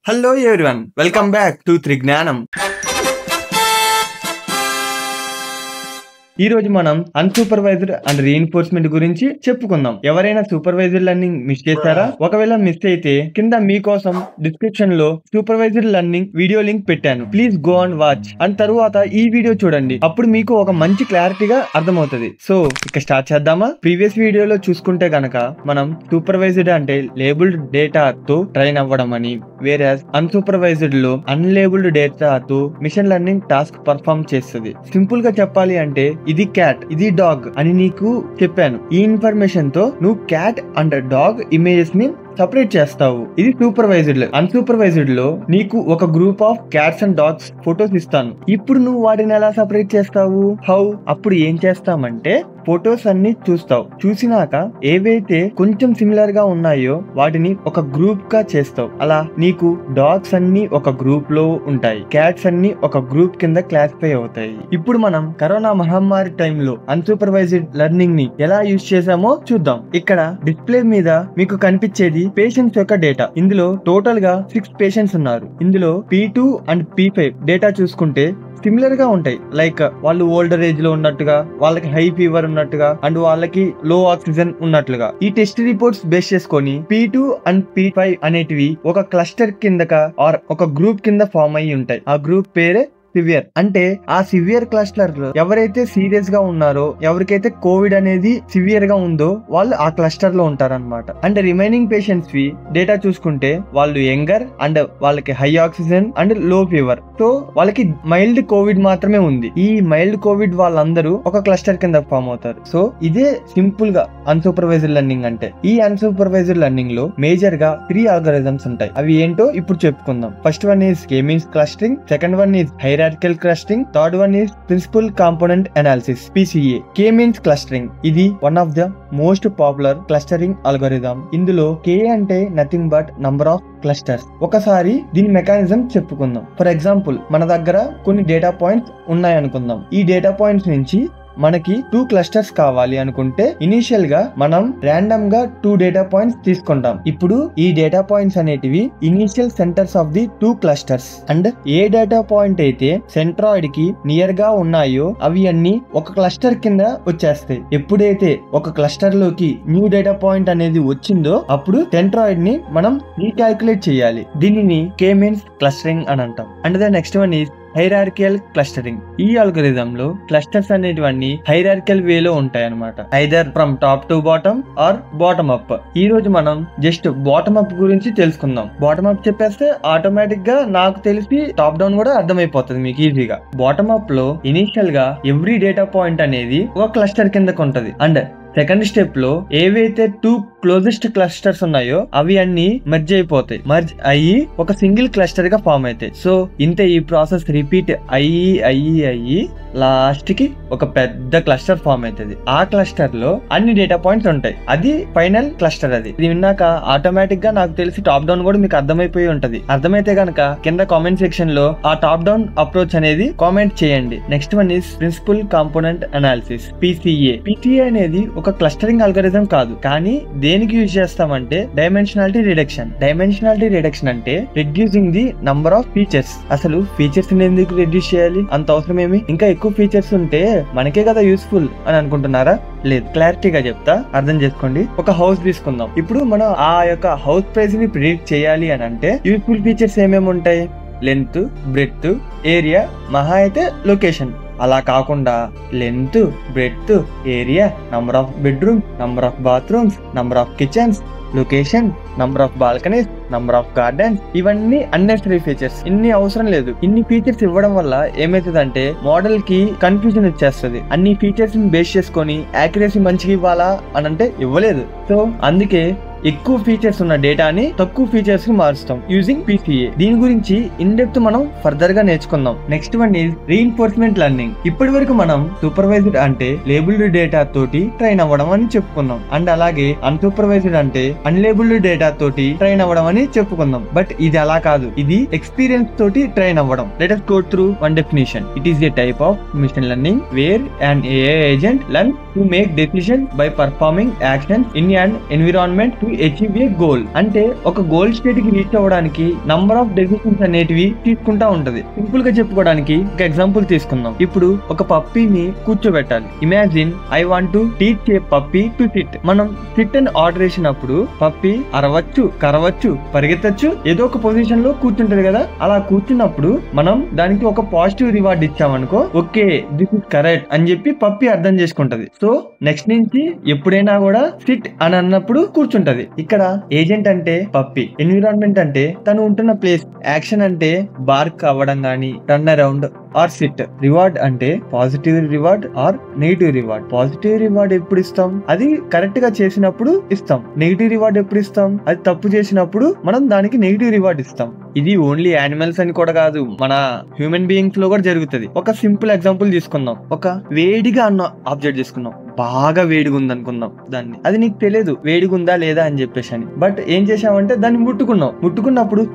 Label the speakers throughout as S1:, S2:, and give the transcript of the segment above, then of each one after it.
S1: Hello everyone, welcome back to Trignanam. ఈ రోజు మనం అన్సూపర్వైజ్డ్ అండ్ రీఎన్ఫోర్స్మెంట్ గురించి చెప్పుకుందాం. ఎవరైనా సూపర్వైజ్డ్ లెర్నింగ్ మిస్ చేశారా? ఒకవేళ మిస్ అయితే కింద మీకోసం డిస్క్రిప్షన్ లో సూపర్వైజ్డ్ లెర్నింగ్ వీడియో లింక్ పెట్టాను. Please go and watch. And తరువాత ఈ వీడియో చూడండి. అప్పుడు మీకు ఒక మంచి క్లారిటీగా అర్థమవుతుంది. సో ఇక స్టార్ట్ చేద్దామా? ప్రీవియస్ వీడియోలో చూసుకుంటే గనక మనం సూపర్వైజ్డ్ అంటే లేబుల్డ్ డేటా తో ట్రైన్ అవ్వడం అని, వేరే అన్సూపర్వైజ్డ్ లో అన్లేబుల్డ్ డేటా తో మిషన్ లెర్నింగ్ టాస్క్ పర్ఫామ్ చేస్తుంది. సింపుల్ గా చెప్పాలి అంటే ఇది క్యాట్, ఇది డాగ్ అని నీకు చెప్పాను. ఈ ఇన్ఫర్మేషన్ తో నువ్వు క్యాట్ అండ్ డాగ్ ఇమేజెస్ ని సపరేట్ చేస్తావు. ఇది సూపర్వైజ్డ్. అన్సూపర్వైజ్డ్ లో నీకు ఒక group of cats and dogs photos ఇస్తాను. ఇప్పుడు నువ్వు వాటిని ఎలా సపరేట్ చేస్తావు? హౌ? అప్పుడు ఏం చేస్తామంటే ఫొటోస్ అన్ని చూస్తావు. చూసినాక ఏవైతే కొంచెం సిమిలర్ గా ఉన్నాయో వాటిని ఒక గ్రూప్ గా చేస్తావు. అలా నీకు డాగ్స్ అన్ని ఒక గ్రూప్ లో ఉంటాయి, క్యాట్స్ అన్ని ఒక గ్రూప్ కింద క్లాసిఫై అవుతాయి. ఇప్పుడు మనం కరోనా మహమ్మారి టైంలో అన్సూపర్వైజ్డ్ లెర్నింగ్ ని ఎలా యూజ్ చేసామో చూద్దాం. ఇక్కడ డిస్ప్లే మీద మీకు కనిపించేది పేషెంట్స్ యొక్క డేటా. ఇందులో టోటల్ గా 6 పేషెంట్స్ ఉన్నారు. ఇందులో P2 అండ్ P5 డేటా చూసుకుంటే సిమిలర్ గా ఉంటాయి. లైక్ వాళ్ళు ఓల్డర్ ఏజ్ లో ఉన్నట్టుగా, వాళ్ళకి హై ఫీవర్ ఉన్నట్టుగా, అండ్ వాళ్ళకి లో ఆక్సిజన్ ఉన్నట్లుగా. ఈ టెస్ట్ రిపోర్ట్స్ బేస్ చేసుకొని P2 అండ్ P5 అనేటివి ఒక క్లస్టర్ కిందక ఆర్ ఒక గ్రూప్ కింద ఫామ్ అయ్యి ఉంటాయి. ఆ గ్రూప్ పేరే సివియర్. అంటే ఆ సివియర్ క్లస్టర్ లో ఎవరైతే సీరియస్ గా ఉన్నారో, ఎవరికైతే కోవిడ్ అనేది సివియర్ గా ఉందో వాళ్ళు ఆ క్లస్టర్ లో ఉంటారన్నమాట. అండ్ రిమైనింగ్ పేషెంట్స్ వి డేటా చూసుకుంటే వాళ్ళు యంగర్ అండ్ వాళ్ళకి high oxygen and low fever. So వాళ్ళకి మైల్డ్ కోవిడ్ మాత్రమే ఉంది. ఈ మైల్డ్ కోవిడ్ వాళ్ళందరూ ఒక క్లస్టర్ కింద ఫామ్ అవుతారు. సో ఇదే సింపుల్ గా అన్సూపర్వైజ్డ్ లెర్నింగ్ అంటే. ఈ అన్సూపర్వైజ్డ్ లెర్నింగ్ లో మేజర్ గా 3 అల్గోరిథమ్స్ ఉంటాయి. అవి ఏంటో ఇప్పుడు చెప్పుకుందాం. First one is K-means clustering, second one is hierarchical clustering, third one is principal component analysis PCA. K-means clustering ఇది one of the most popular clustering algorithm. ఇందులో K అంటే nothing but number of clusters. ఒకసారి దీని mechanism చెప్పుకుందాం. For example మన దగ్గర కొన్ని data points ఉన్నాయి అనుకుందాం. ఈ డేటా పాయింట్స్ నుంచి మనకి 2 క్లస్టర్స్ కావాలి అనుకుంటే ఇనిషియల్ గా మనం ర్యాండమ్ గా 2 డేటా పాయింట్స్ తీసుకుంటాం. ఇప్పుడు ఈ డేటా పాయింట్స్ అనేటివి initial centres of the 2 clusters. And A data point అయితే సెంట్రాయిడ్ కి నియర్ గా ఉన్నాయో అవి అన్ని ఒక క్లస్టర్ కింద వచ్చేస్తాయి. ఎప్పుడైతే ఒక క్లస్టర్ లోకి న్యూ డేటా పాయింట్ అనేది వచ్చిందో అప్పుడు సెంట్రాయిడ్ ని మనం రీకాల్కులేట్ చేయాలి. దీనిని K-means క్లస్టరింగ్ అని అంటాం. And the next one is hierarchical clustering. ఈ అల్గోరిథం లో క్లస్టర్స్ అనేటివన్నీ హైరార్కియల్ వేలో ఉంటాయి అనమాట. Either from top to bottom or bottom up. ఈ రోజు మనం జస్ట్ బాటమ్ అప్ గురించి తెలుసుకుందాం. బాటమ్ అప్ చెప్పేస్తే ఆటోమేటిక్ గా నాకు తెలిసి టాప్ డౌన్ కూడా అర్థమైపోతుంది మీకు ఈజీగా. బాటమ్ అప్ లో ఇనిషియల్ గా ఎవ్రీ డేటా పాయింట్ అనేది ఒక క్లస్టర్ కిందకు ఉంటది. అండ్ సెకండ్ స్టెప్ లో ఏవైతే 2 క్లోజెస్ట్ క్లస్టర్స్ ఉన్నాయో అవి అన్ని మర్జ్ అయిపోతాయి. మర్జ్ అయ్యి ఒక సింగిల్ క్లస్టర్ గా ఫామ్ అవుతాయి. సో ఇంతే ఈ ప్రాసెస్ రిపీట్ అయ్యి లాస్ట్ కి ఒక పెద్ద క్లస్టర్ ఫామ్ అవుతుంది. ఆ క్లస్టర్ లో అన్ని డేటా పాయింట్స్ ఉంటాయి. అది ఫైనల్ క్లస్టర్. అది విన్నాక ఆటోమేటిక్ గా నాకు తెలిసి టాప్ డౌన్ కూడా మీకు అర్థమైపోయి ఉంటది. అర్థమైతే గనక కింద కామెంట్ సెక్షన్ లో ఆ టాప్ డౌన్ అప్రోచ్ అనేది కామెంట్ చేయండి. Next one is principal component analysis PCA. PCA అనేది ఒక క్లస్టరింగ్ అల్గోరిథం కాదు, కానీ దేనికి యూజ్ చేస్తామంటే డైమెన్షనాలిటీ రిడక్షన్. డైమెన్షనాలిటీ రిడక్షన్ అంటే reducing the number of features. అసలు ఫీచర్స్ ఎందుకు రిడ్యూస్ చేయాలి? అంత అవసరం ఏమి? ఇంకా ఎక్కువ ఫీచర్స్ ఉంటే మనకే కదా యూస్ఫుల్ అని అనుకుంటున్నారా? లేదు, క్లారిటీగా చెప్తా, అర్థం చేసుకోండి. ఒక హౌస్ తీసుకుందాం. ఇప్పుడు మనం ఆ యొక్క హౌస్ ప్రైస్ ని ప్రిడిక్ట్ చేయాలి అని అంటే యూస్ఫుల్ ఫీచర్స్ ఏమేమి ఉంటాయి? లెంత్, బ్రెడ్త్, ఏరియా, మహా అయితే లొకేషన్. అలా కాకుండా length, breadth, area, number of bedroom, number of bathrooms, number of kitchens, location, number of balconies, number of gardens, ఇవన్నీ అన్నెసరీ ఫీచర్స్. ఇన్ని అవసరం లేదు. ఇన్ని ఫీచర్స్ ఇవ్వడం వల్ల ఏమైతుందంటే మోడల్ కి కన్ఫ్యూజన్ వచ్చేస్తుంది. అన్ని ఫీచర్స్ ని బేస్ చేసుకొని యాక్యురసీ మంచిగా ఇవ్వాలా అని అంటే ఇవ్వలేదు. సో అందుకే ఎక్కువ ఫీచర్స్ ఉన్న డేటాని తక్కువ ఫీచర్స్ కి మారుస్తాం యూజింగ్ PCA. దీని గురించి ఇన్ డెప్త్ మనం ఫర్దర్ గా నేర్చుకుందాం. Next one is reinforcement learning. ఇప్పటి వరకు మనం సూపర్వైజ్డ్ అంటే లేబుల్డ్ డేటా తోటి ట్రైన్ అవ్వడం అని చెప్పుకున్నాం. అండ్ అలాగే అన్సూపర్వైజ్డ్ అంటే అన్లేబుల్డ్ డేటా తోటి ట్రైన్ అవ్వడం అని చెప్పుకుందాం. బట్ ఇది అలా కాదు, ఇది ఎక్స్పీరియన్స్ తోటి ట్రైన్ అవ్వడం. Let us go through one definition. It is a type of machine learning where an AI agent learns to make decisions by performing actions in an environment to to achieve a goal. అంటే ఒక goal state కి reach అవ్వడానికి number of decisions అనేటివి తీసుకుంటా ఉంటది. Simple గా చెప్పుకోవడానికి ఒక ఎగ్జాంపుల్ తీసుకుందాం. ఇప్పుడు ఒక పప్పీని కూర్చోబెట్టాలి. Imagine I want to teach a puppy to sit. మనం సిట్ అని ఆర్డర్ చేసినప్పుడు పప్పీ అరవచ్చు, కరవచ్చు, పరిగెత్తచ్చు, ఏదో ఒక పొజిషన్ లో కూర్చుంటది కదా. అలా కూర్చున్నప్పుడు మనం దానికి ఒక పాజిటివ్ రివార్డ్ ఇచ్చామనుకో, ఓకే దిస్ ఇస్ కరెక్ట్ అని చెప్పి పప్పి అర్థం చేసుకుంటది. సో నెక్స్ట్ నుంచి ఎప్పుడైనా కూడా సిట్ అని అన్నప్పుడు కూర్చుంటది. ఇక్కడ ఏజెంట్ అంటే పప్పి, ఎన్విరాన్మెంట్ అంటే తను ఉంటున్న ప్లేస్, యాక్షన్ అంటే బార్క్ అవ్వడం గానీ, turn around or sit, reward అంటే positive reward or negative reward. Positive reward ఎప్పుడు ఇస్తాం? అది కరెక్ట్ గా చేసినప్పుడు ఇస్తాం. నెగిటివ్ రివార్డ్ ఎప్పుడు ఇస్తాం? అది తప్పు చేసినప్పుడు మనం దానికి నెగిటివ్ రివార్డ్ ఇస్తాం. ఇది ఓన్లీ యానిమల్స్ అని కూడా కాదు, మన హ్యూమన్ బీయింగ్స్ లో కూడా జరుగుతుంది. ఒక సింపుల్ ఎగ్జాంపుల్ తీసుకుందాం. ఒక వేడిగా అన్న ఆబ్జెక్ట్ తీసుకుందాం. బాగా వేడిగా ఉంది అనుకుందాం దాన్ని. అది నీకు తెలియదు వేడిగా ఉందా లేదా అని చెప్పేసి అని. బట్ ఏం చేసామంటే దాన్ని ముట్టుకున్నప్పుడు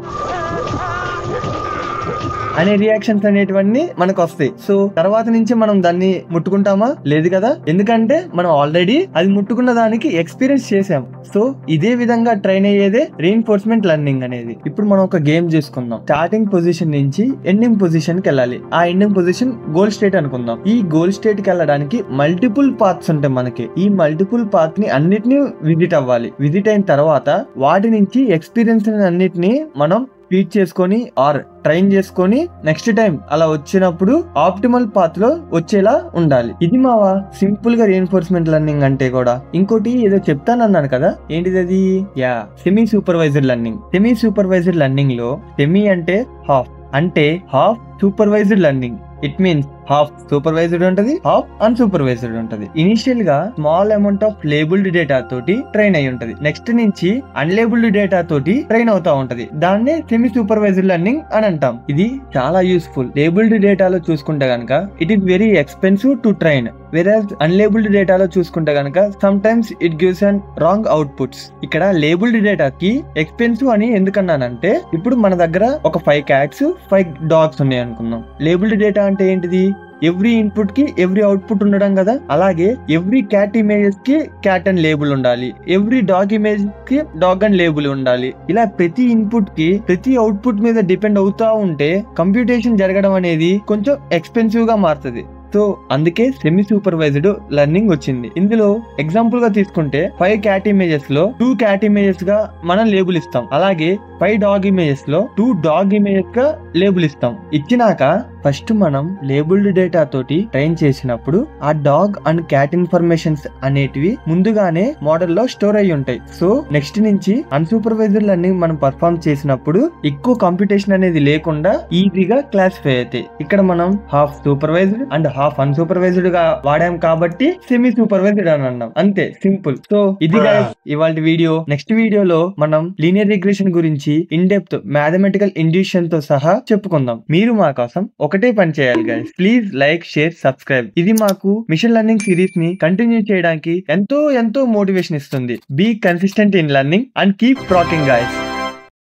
S1: అనే రియాక్షన్స్ అనేటివన్నీ మనకు వస్తాయి. సో తర్వాత నుంచి మనం దాన్ని ముట్టుకుంటామా? లేదు కదా. ఎందుకంటే మనం ఆల్రెడీ అది ముట్టుకున్న దానికి ఎక్స్పీరియన్స్ చేసాం. సో ఇదే విధంగా ట్రైన్ అయ్యేదే రీఇన్ఫోర్స్మెంట్ లెర్నింగ్ అనేది. ఇప్పుడు మనం ఒక గేమ్ చేసుకుందాం. స్టార్టింగ్ పొజిషన్ నుంచి ఎండింగ్ పొజిషన్ కి వెళ్ళాలి. ఆ ఎండింగ్ పొజిషన్ గోల్ స్టేట్ అనుకుందాం. ఈ గోల్ స్టేట్ కి వెళ్ళడానికి మల్టిపుల్ పాత్స్ ఉంటాయి మనకి. ఈ మల్టిపుల్ పాత్ ని అన్నిటిని విజిట్ అవ్వాలి. విజిట్ అయిన తర్వాత వాటి నుంచి ఎక్స్పీరియన్స్ అన్నిటిని మనం ఫీడ్ చేసుకొని ఆర్ ట్రైన్ చేసుకొని నెక్స్ట్ టైం అలా వచ్చినప్పుడు ఆప్టిమల్ పాత్ లో వచ్చేలా ఉండాలి. ఇది మావా సింపుల్ గా రీఇన్ఫోర్స్మెంట్ లెర్నింగ్ అంటే కూడా. ఇంకోటి ఏదో చెప్తానన్నాను కదా, ఏంటిది అది? Yeah, semi supervisor learning. Semi supervisor learning లో సెమీ అంటే హాఫ్, అంటే half supervised learning. It means half supervised ఉంటది, హాఫ్ అన్సూపర్వైజ్డ్ ఉంటది. ఇనిషియల్ గా small amount of labelled data తోటి ట్రైన్ అయి ఉంటది. నెక్స్ట్ నుంచి అన్లేబుల్డ్ డేటా తోటి ట్రైన్ అవుతా ఉంటది. దాన్నే సెమీ సూపర్వైజ్డ్ లెర్నింగ్ అని అంటాం. ఇది చాలా యూస్ఫుల్. లేబుల్డ్ డేటాలో చూసుకుంటే గనక it is very expensive to train. వెరాజ్ అన్లేబుల్డ్ డేటాలో చూసుకుంటే గనక some times it gives an wrong outputs. ఇక్కడ లేబుల్డ్ డేటాకి ఎక్స్పెన్సివ్ అని ఎందుకన్నానంటే, ఇప్పుడు మన దగ్గర ఒక 5 cats 5 dogs ఉన్నాయి అనుకుందాం. లేబుల్డ్ డేటా అంటే ఏంటిది? ఎవ్రీ ఇన్పుట్ కి ఎవ్రీ అవుట్పుట్ ఉండడం కదా. అలాగే ఎవ్రీ క్యాట్ ఇమేజెస్ కి క్యాట్ అండ్ లేబుల్ ఉండాలి, ఎవ్రీ డాగ్ ఇమేజ్ కి డాగ్ అండ్ లేబుల్ ఉండాలి. ఇలా ప్రతి ఇన్పుట్ కి ప్రతి అవుట్పుట్ మీద డిపెండ్ అవుతా ఉంటే కంప్యూటేషన్ జరగడం అనేది కొంచెం ఎక్స్పెన్సివ్ గా మారుతుంది. సో అందుకే సెమీ సూపర్వైజ్డ్ లెర్నింగ్ వచ్చింది. ఇందులో ఎగ్జాంపుల్ గా తీసుకుంటే 5 cat ఇమేజెస్ లో 2 cat ఇమేజెస్ గా మనం లేబుల్ ఇస్తాం. అలాగే 5 dog ఇమేజెస్ లో 2 dog ఇమేజెస్ గా లేబుల్ ఇస్తాం. ఇచ్చినాక ఫస్ట్ మనం లేబుల్డ్ డేటా తోటి ట్రైన్ చేసినప్పుడు ఆ డాగ్ అండ్ క్యాట్ ఇన్ఫర్మేషన్స్ అనేటివి ముందుగానే మోడల్ లో స్టోర్ అయి ఉంటాయి. సో నెక్స్ట్ నుంచి అన్సూపర్వైజ్డ్ లెర్నింగ్ మనం పర్ఫార్మ్ చేసినప్పుడు ఎక్కువ కంప్యూటేషన్ అనేది లేకుండా ఈజీగా క్లాసిఫై అవుతాయి. ఇక్కడ మనం half supervised and half unsupervised గా వాడాం కాబట్టి సెమీ సూపర్వైజ్డ్ అని అన్నాం. అంతే, సింపుల్. సో ఇది ఇవాల్టి వీడియో. నెక్స్ట్ వీడియోలో మనం లీనియర్ రిగ్రెషన్ గురించి ఇన్ డెప్త్ మ్యాథమెటికల్ ఇండ్యూషన్ తో సహా చెప్పుకుందాం. మీరు మా కోసం ఒకటే పని చేయాలి guys. Please like, share, subscribe. ఇది మాకు మిషన్ లెర్నింగ్ సిరీస్ ని కంటిన్యూ చేయడానికి ఎంతో మోటివేషన్ ఇస్తుంది. Be consistent in learning and keep rocking guys.